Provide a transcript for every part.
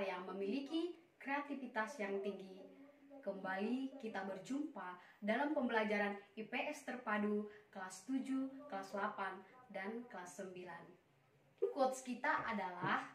yang memiliki kreativitas yang tinggi. Kembali kita berjumpa dalam pembelajaran IPS terpadu kelas 7, kelas 8, dan kelas 9. Quotes kita adalah,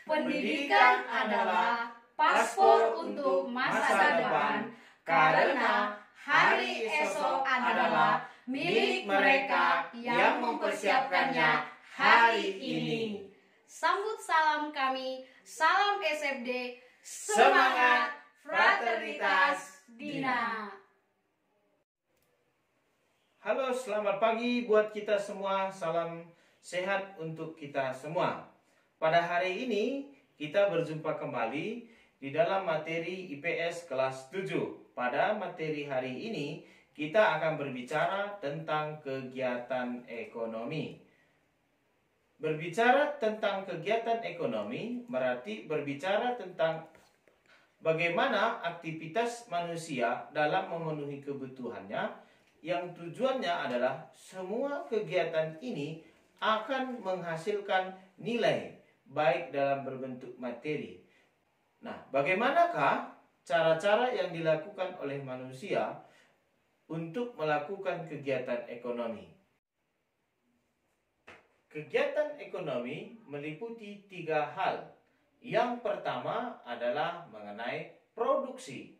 pendidikan adalah paspor untuk masa depan, karena hari esok adalah milik mereka yang mempersiapkannya hari ini. Sambut salam kami, salam SFD, semangat, fraternitas, Dina. Halo, selamat pagi buat kita semua. Salam sehat untuk kita semua. Pada hari ini kita berjumpa kembali di dalam materi IPS kelas 7. Pada materi hari ini kita akan berbicara tentang kegiatan ekonomi. Berbicara tentang kegiatan ekonomi berarti berbicara tentang bagaimana aktivitas manusia dalam memenuhi kebutuhannya, yang tujuannya adalah semua kegiatan ini akan menghasilkan nilai baik dalam berbentuk materi. Nah, bagaimanakah cara-cara yang dilakukan oleh manusia untuk melakukan kegiatan ekonomi? Kegiatan ekonomi meliputi 3 hal. Yang pertama adalah mengenai produksi.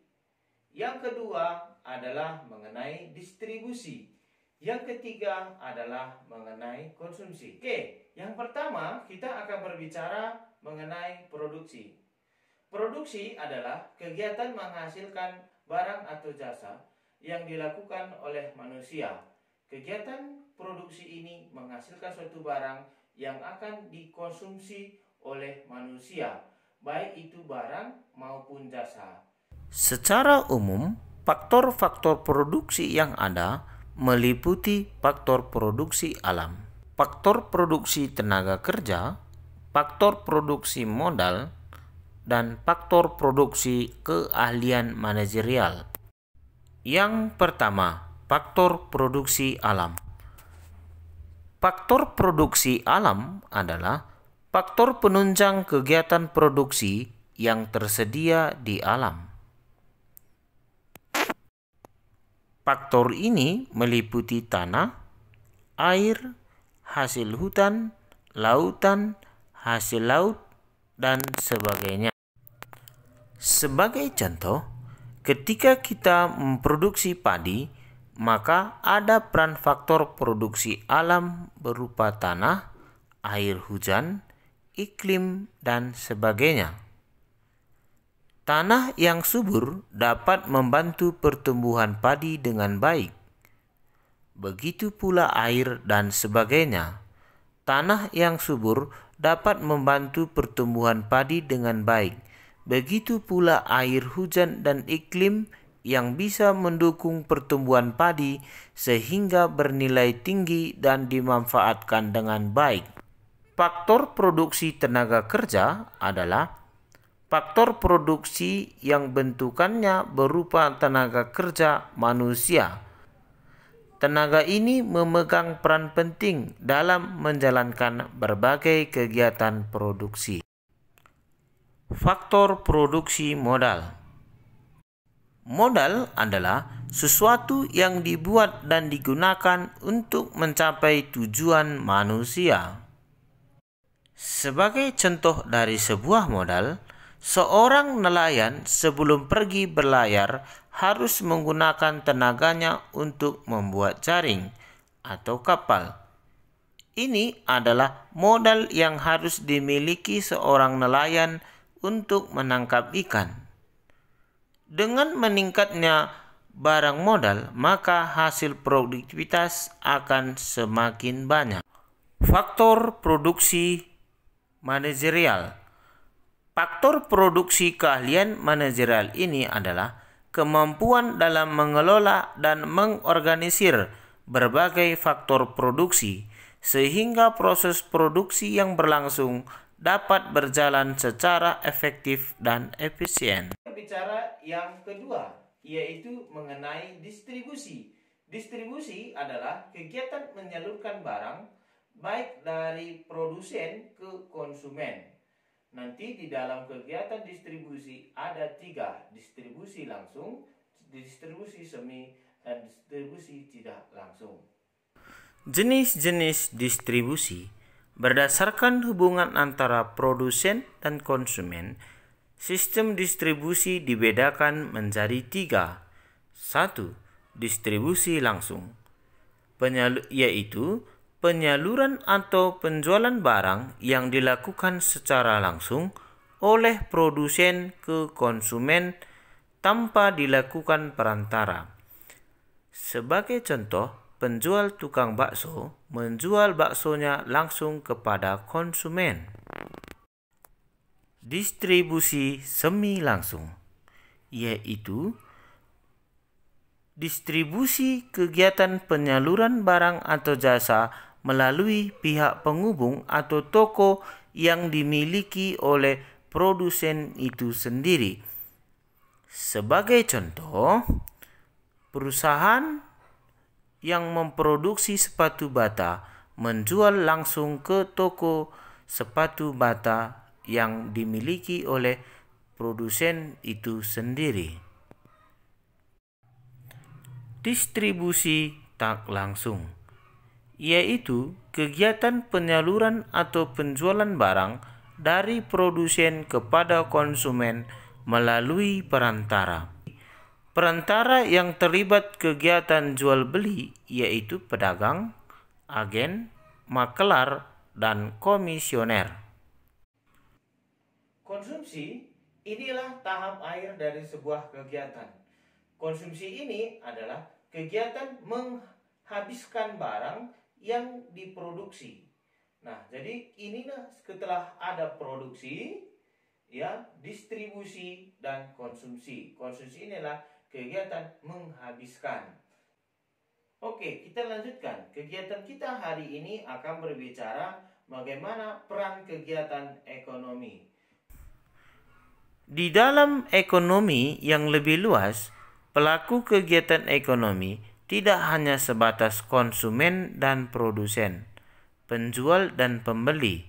Yang kedua adalah mengenai distribusi. Yang ketiga adalah mengenai konsumsi. Oke, yang pertama kita akan berbicara mengenai produksi. Produksi adalah kegiatan menghasilkan barang atau jasa yang dilakukan oleh manusia. Kegiatan produksi ini menghasilkan suatu barang yang akan dikonsumsi oleh manusia, baik itu barang maupun jasa. Secara umum, faktor-faktor produksi yang ada meliputi faktor produksi alam, faktor produksi tenaga kerja, faktor produksi modal, dan faktor produksi keahlian manajerial. Yang pertama, faktor produksi alam. Faktor produksi alam adalah faktor penunjang kegiatan produksi yang tersedia di alam. Faktor ini meliputi tanah, air, hasil hutan, lautan, hasil laut, dan sebagainya. Sebagai contoh, ketika kita memproduksi padi, maka ada peran faktor produksi alam berupa tanah, air hujan, iklim, dan sebagainya. Tanah yang subur dapat membantu pertumbuhan padi dengan baik. Begitu pula air dan sebagainya. Tanah yang subur dapat membantu pertumbuhan padi dengan baik. Begitu pula air hujan dan iklim yang bisa mendukung pertumbuhan padi sehingga bernilai tinggi dan dimanfaatkan dengan baik. Faktor produksi tenaga kerja adalah faktor produksi yang bentukannya berupa tenaga kerja manusia. Tenaga ini memegang peran penting dalam menjalankan berbagai kegiatan produksi. Faktor produksi modal. Modal adalah sesuatu yang dibuat dan digunakan untuk mencapai tujuan manusia. Sebagai contoh dari sebuah modal, seorang nelayan sebelum pergi berlayar harus menggunakan tenaganya untuk membuat jaring atau kapal. Ini adalah modal yang harus dimiliki seorang nelayan untuk menangkap ikan. Dengan meningkatnya barang modal, maka hasil produktivitas akan semakin banyak. Faktor produksi manajerial. Faktor produksi keahlian manajerial ini adalah kemampuan dalam mengelola dan mengorganisir berbagai faktor produksi sehingga proses produksi yang berlangsung dapat berjalan secara efektif dan efisien. Bicara yang kedua, yaitu mengenai distribusi. Distribusi adalah kegiatan menyalurkan barang baik dari produsen ke konsumen. Nanti di dalam kegiatan distribusi ada 3, distribusi langsung, distribusi semi, dan distribusi tidak langsung. Jenis-jenis distribusi berdasarkan hubungan antara produsen dan konsumen. Sistem distribusi dibedakan menjadi 3. 1. Distribusi langsung, yaitu penyaluran atau penjualan barang yang dilakukan secara langsung oleh produsen ke konsumen tanpa dilakukan perantara. Sebagai contoh, penjual tukang bakso menjual baksonya langsung kepada konsumen. Distribusi semi langsung, yaitu distribusi kegiatan penyaluran barang atau jasa melalui pihak penghubung atau toko yang dimiliki oleh produsen itu sendiri. Sebagai contoh, perusahaan yang memproduksi sepatu bata menjual langsung ke toko sepatu bata yang dimiliki oleh produsen itu sendiri. Distribusi tak langsung, yaitu kegiatan penyaluran atau penjualan barang dari produsen kepada konsumen melalui perantara. Perantara yang terlibat kegiatan jual beli yaitu pedagang, agen, makelar, dan komisioner. Konsumsi inilah tahap akhir dari sebuah kegiatan. Konsumsi ini adalah kegiatan menghabiskan barang yang diproduksi. Nah, jadi inilah setelah ada produksi, ya, distribusi dan konsumsi. Konsumsi inilah kegiatan menghabiskan. Oke, kita lanjutkan. Kegiatan kita hari ini akan berbicara bagaimana peran kegiatan ekonomi. Di dalam ekonomi yang lebih luas, pelaku kegiatan ekonomi tidak hanya sebatas konsumen dan produsen, penjual dan pembeli,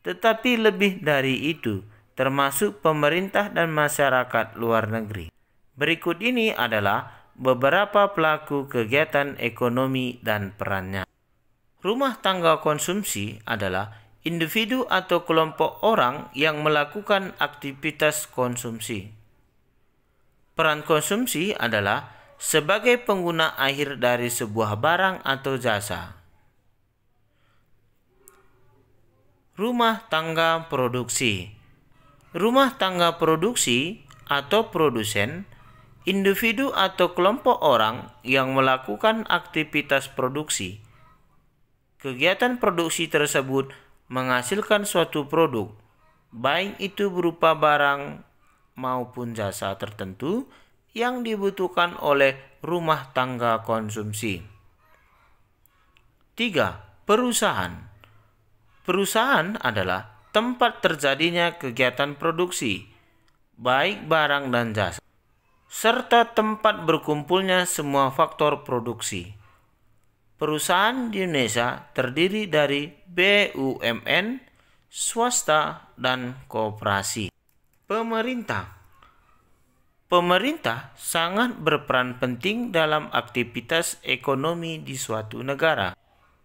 tetapi lebih dari itu, termasuk pemerintah dan masyarakat luar negeri. Berikut ini adalah beberapa pelaku kegiatan ekonomi dan perannya. Rumah tangga konsumsi adalah individu atau kelompok orang yang melakukan aktivitas konsumsi. Peran konsumsi adalah sebagai pengguna akhir dari sebuah barang atau jasa. Rumah tangga produksi. Rumah tangga produksi atau produsen, individu atau kelompok orang yang melakukan aktivitas produksi. Kegiatan produksi tersebut menghasilkan suatu produk, baik itu berupa barang maupun jasa tertentu yang dibutuhkan oleh rumah tangga konsumsi. 3. Perusahaan. Perusahaan adalah tempat terjadinya kegiatan produksi, baik barang dan jasa, serta tempat berkumpulnya semua faktor produksi. Perusahaan di Indonesia terdiri dari BUMN, swasta, dan koperasi. Pemerintah. Pemerintah sangat berperan penting dalam aktivitas ekonomi di suatu negara.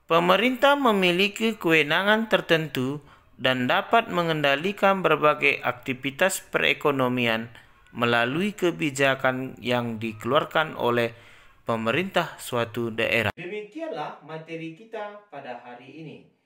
Pemerintah memiliki kewenangan tertentu dan dapat mengendalikan berbagai aktivitas perekonomian melalui kebijakan yang dikeluarkan oleh pemerintah suatu daerah. Demikianlah materi kita pada hari ini.